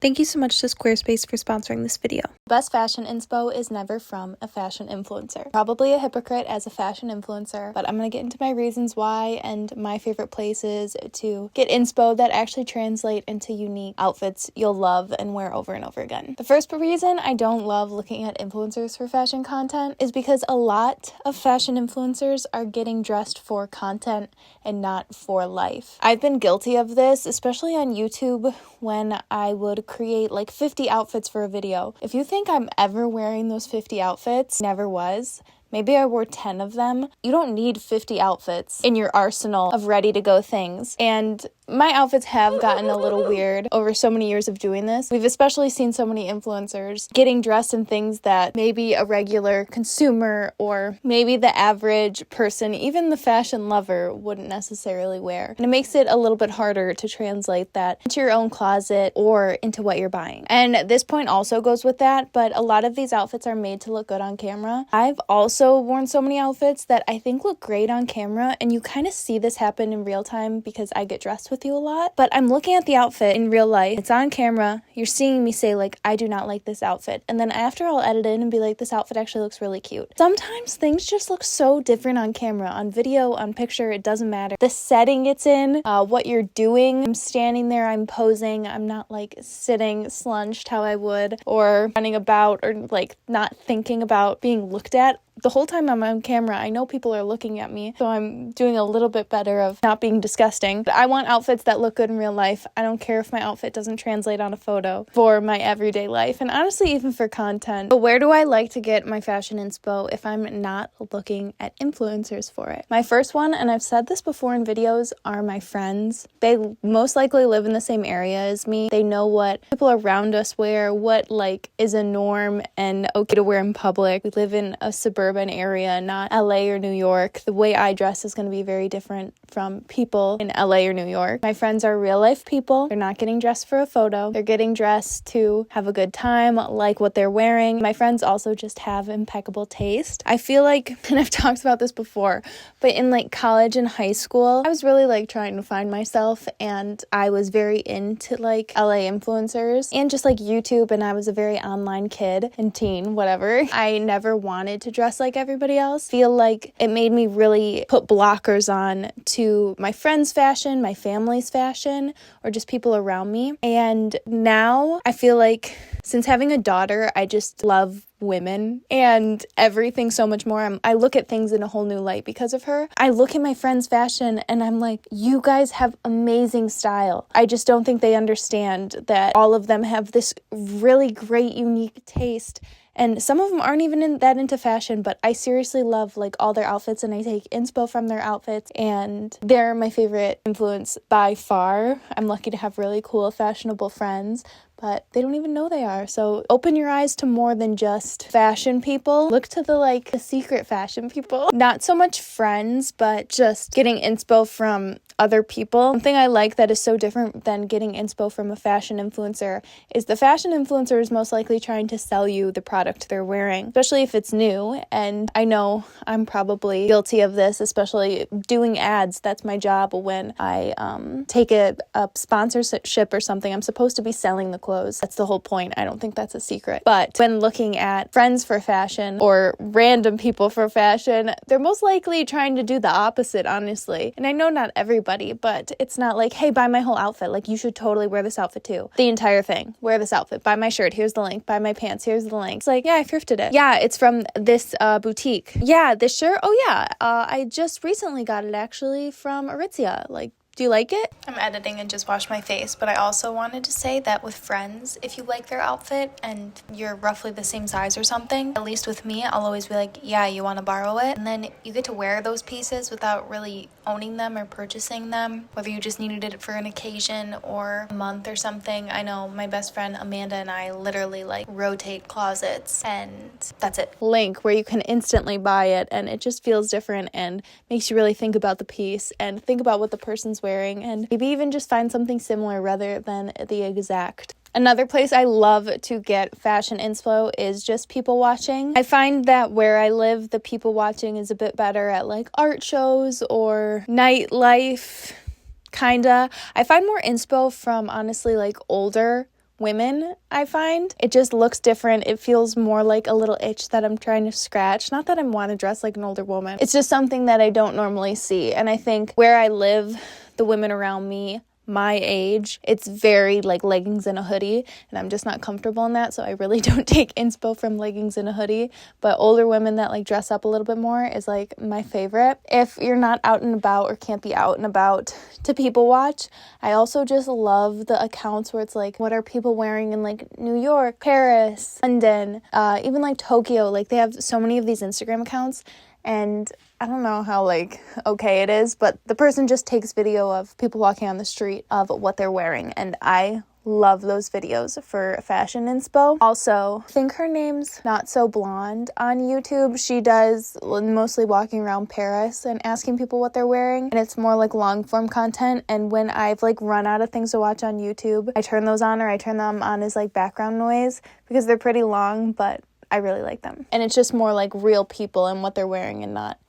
Thank you so much to Squarespace for sponsoring this video. Best fashion inspo is never from a fashion influencer. Probably a hypocrite as a fashion influencer, but I'm going to get into my reasons why and my favorite places to get inspo that actually translate into unique outfits you'll love and wear over and over again. The first reason I don't love looking at influencers for fashion content is because a lot of fashion influencers are getting dressed for content and not for life. I've been guilty of this, especially on YouTube when I would create like 50 outfits for a video. If you think I'm ever wearing those 50 outfits, never was. Maybe I wore 10 of them. You don't need 50 outfits in your arsenal of ready-to-go things. And my outfits have gotten a little weird over so many years of doing this. We've especially seen so many influencers getting dressed in things that maybe a regular consumer or maybe the average person, even the fashion lover, wouldn't necessarily wear. And it makes it a little bit harder to translate that into your own closet or into what you're buying. And this point also goes with that, but a lot of these outfits are made to look good on camera. I've also worn so many outfits that I think look great on camera, and you kind of see this happen in real time because I get dressed with you a lot, but I'm looking at the outfit in real life, it's on camera, you're seeing me say like, I do not like this outfit, and then after I'll edit in and be like, this outfit actually looks really cute. Sometimes things just look so different on camera, on video, on picture, it doesn't matter. The setting it's in, what you're doing, I'm standing there, I'm posing, I'm not like sitting slunched how I would, or running about, or like not thinking about being looked at. The whole time I'm on camera, I know people are looking at me, so I'm doing a little bit better of not being disgusting. I want outfits that look good in real life. I don't care if my outfit doesn't translate on a photo for my everyday life, and honestly, even for content. But where do I like to get my fashion inspo if I'm not looking at influencers for it? My first one, and I've said this before in videos, are my friends. They most likely live in the same area as me. They know what people around us wear, what like is a norm and okay to wear in public. We live in a suburban area, not LA or New York. The way I dress is going to be very different from people in LA or New York. My friends are real life people. They're not getting dressed for a photo. They're getting dressed to have a good time, like what they're wearing. My friends also just have impeccable taste. I feel like, and I've talked about this before, but in like college and high school, I was really like trying to find myself, and I was very into like LA influencers and just like YouTube, and I was a very online kid and teen, whatever. I never wanted to dress like everybody else. Feel like it made me really put blockers on to my friends' fashion, my family's fashion, or just people around me. And now I feel like since having a daughter, I just love women and everything so much more. I look at things in a whole new light because of her. I look at my friends' fashion and I'm like, you guys have amazing style. I just don't think they understand that all of them have this really great, unique taste. And some of them aren't even that into fashion, but I seriously love like all their outfits, and I take inspo from their outfits, and they're my favorite influence by far. I'm lucky to have really cool, fashionable friends, but they don't even know they are. So open your eyes to more than just fashion people. Look to the secret fashion people. Not so much friends, but just getting inspo from other people. Something I like that is so different than getting inspo from a fashion influencer is the fashion influencer is most likely trying to sell you the product they're wearing, especially if it's new. And I know I'm probably guilty of this, especially doing ads. That's my job when I take a sponsorship or something. I'm supposed to be selling the clothes. That's the whole point. I don't think that's a secret. But when looking at friends for fashion or random people for fashion, they're most likely trying to do the opposite, honestly. And I know not everybody, but it's not like, hey, buy my whole outfit. Like, you should totally wear this outfit too. The entire thing. Wear this outfit. Buy my shirt. Here's the link. Buy my pants. Here's the link. It's like, yeah, I thrifted it. Yeah, it's from this boutique. Yeah, this shirt. Oh yeah, I just recently got it actually from Aritzia. Like, do you like it? I'm editing and just washed my face, but I also wanted to say that with friends, if you like their outfit and you're roughly the same size or something, at least with me, I'll always be like, yeah, you want to borrow it? And then you get to wear those pieces without really owning them or purchasing them, whether you just needed it for an occasion or a month or something. I know my best friend Amanda and I literally like rotate closets, and that's it. Link where you can instantly buy it, and it just feels different and makes you really think about the piece and think about what the person's wearing, and maybe even just find something similar rather than the exact. Another place I love to get fashion inspo is just people watching. I find that where I live, the people watching is a bit better at like art shows or nightlife, kinda. I find more inspo from honestly like older women, I find. It just looks different. It feels more like a little itch that I'm trying to scratch. Not that I want to dress like an older woman. It's just something that I don't normally see. And I think where I live, the women around me, my age, it's very like leggings and a hoodie, and I'm just not comfortable in that, so I really don't take inspo from leggings and a hoodie. But older women that like dress up a little bit more is like my favorite. If you're not out and about or can't be out and about to people watch, I also just love the accounts where it's like, what are people wearing in like New York, Paris, London, even like Tokyo. Like they have so many of these Instagram accounts, and I don't know how, like, okay it is, but the person just takes video of people walking on the street of what they're wearing, and I love those videos for fashion inspo. Also, I think her name's Not So Blonde on YouTube. She does mostly walking around Paris and asking people what they're wearing, and it's more like long form content. And when I've like run out of things to watch on YouTube, I turn those on, or I turn them on as like background noise because they're pretty long, but I really like them. And it's just more like real people and what they're wearing and not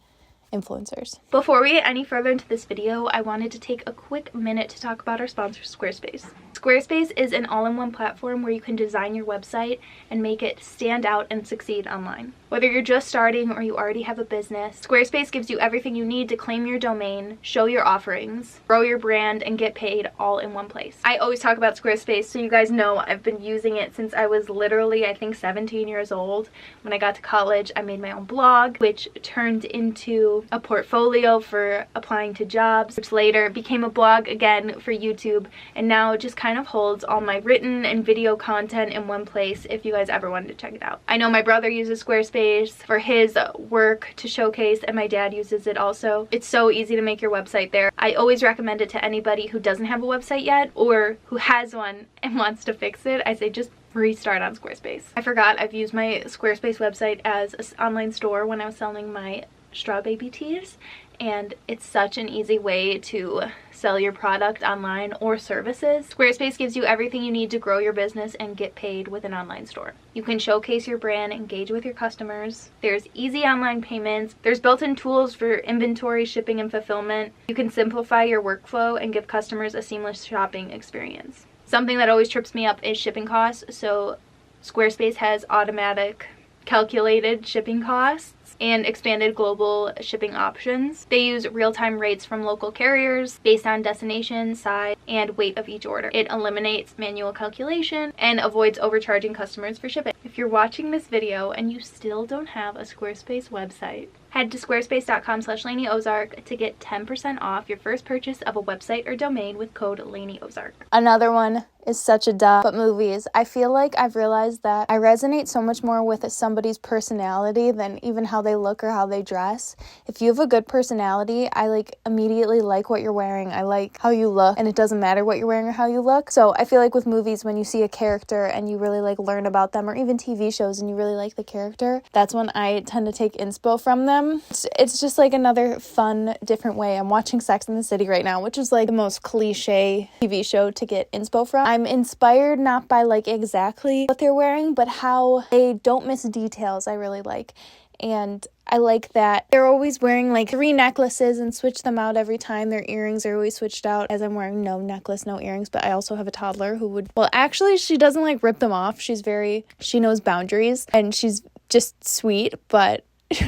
influencers. Before we get any further into this video, I wanted to take a quick minute to talk about our sponsor, Squarespace. Squarespace is an all-in-one platform where you can design your website and make it stand out and succeed online. Whether you're just starting or you already have a business, Squarespace gives you everything you need to claim your domain, show your offerings, grow your brand, and get paid all in one place. I always talk about Squarespace, so you guys know I've been using it since I was literally, I think, 17 years old. When I got to college, I made my own blog, which turned into a portfolio for applying to jobs, which later became a blog again for YouTube, and now it just kind of holds all my written and video content in one place if you guys ever wanted to check it out. I know my brother uses Squarespace for his work to showcase, and my dad uses it also. It's so easy to make your website there. I always recommend it to anybody who doesn't have a website yet or who has one and wants to fix it. I say just restart on Squarespace. I forgot I've used my Squarespace website as an online store when I was selling my straw baby teas, and it's such an easy way to sell your product online or services. Squarespace gives you everything you need to grow your business and get paid with an online store. You can showcase your brand, engage with your customers. There's easy online payments. There's built-in tools for inventory, shipping, and fulfillment. You can simplify your workflow and give customers a seamless shopping experience. Something that always trips me up is shipping costs, so Squarespace has automatic calculated shipping costs and expanded global shipping options. They use real-time rates from local carriers based on destination, size, and weight of each order. It eliminates manual calculation and avoids overcharging customers for shipping. If you're watching this video and you still don't have a Squarespace website, head to squarespace.com/LaineyOzark to get 10% off your first purchase of a website or domain with code LaineyOzark. Another one is such a duh, but movies. I feel like I've realized that I resonate so much more with somebody's personality than even how they look or how they dress. If you have a good personality, I like immediately like what you're wearing. I like how you look, and it doesn't matter what you're wearing or how you look. So I feel like with movies, when you see a character and you really like learn about them, or even TV shows and you really like the character, that's when I tend to take inspo from them. It's just like another fun, different way. I'm watching Sex and the City right now, which is like the most cliche TV show to get inspo from. I'm inspired not by like exactly what they're wearing, but how they don't miss details. I really like. And I like that they're always wearing like 3 necklaces and switch them out every time. Their earrings are always switched out, as I'm wearing no necklace, no earrings, but I also have a toddler who would, well, actually she doesn't like rip them off. She knows boundaries, and she's just sweet, but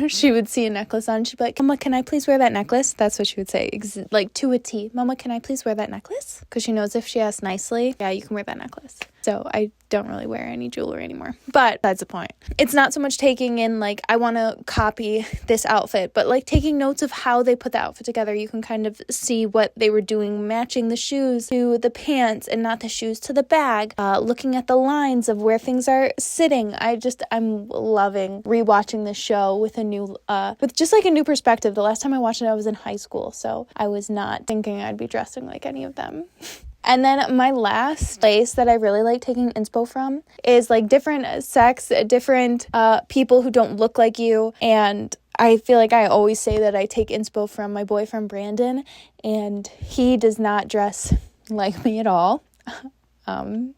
she would see a necklace on, she'd be like, Mama, can I please wear that necklace? That's what she would say, like to a T. Mama, can I please wear that necklace? Because she knows if she asks nicely, yeah, you can wear that necklace. So I don't really wear any jewelry anymore. But that's the point. It's not so much taking in like, I want to copy this outfit, but like taking notes of how they put the outfit together. You can kind of see what they were doing, matching the shoes to the pants and not the shoes to the bag, looking at the lines of where things are sitting. I'm loving rewatching this show with with just like a new perspective. The last time I watched it, I was in high school, so I was not thinking I'd be dressing like any of them. And then my last place that I really like taking inspo from is like different sex, different people who don't look like you. And I feel like I always say that I take inspo from my boyfriend Brandon, and he does not dress like me at all. I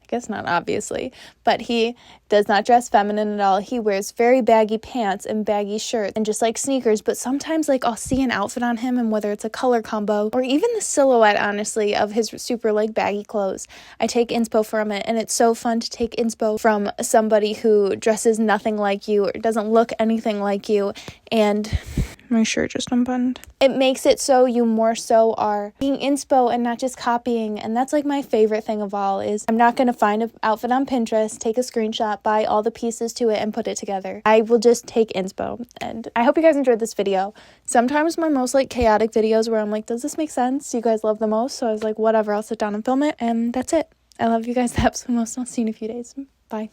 guess not obviously, but he does not dress feminine at all. He wears very baggy pants and baggy shirts and just like sneakers, but sometimes like I'll see an outfit on him, and whether it's a color combo or even the silhouette, honestly, of his super like baggy clothes, I take inspo from it. And it's so fun to take inspo from somebody who dresses nothing like you or doesn't look anything like you. And my shirt just unbuttoned. It makes it so you more so are being inspo and not just copying. And that's like my favorite thing of all is I'm not going to find an outfit on Pinterest, take a screenshot, buy all the pieces to it and put it together. I will just take inspo. And I hope you guys enjoyed this video. Sometimes my most like chaotic videos where I'm like, does this make sense? You guys love the most. So I was like, whatever, I'll sit down and film it. And that's it. I love you guys the absolute most. I'll see you in a few days. Bye.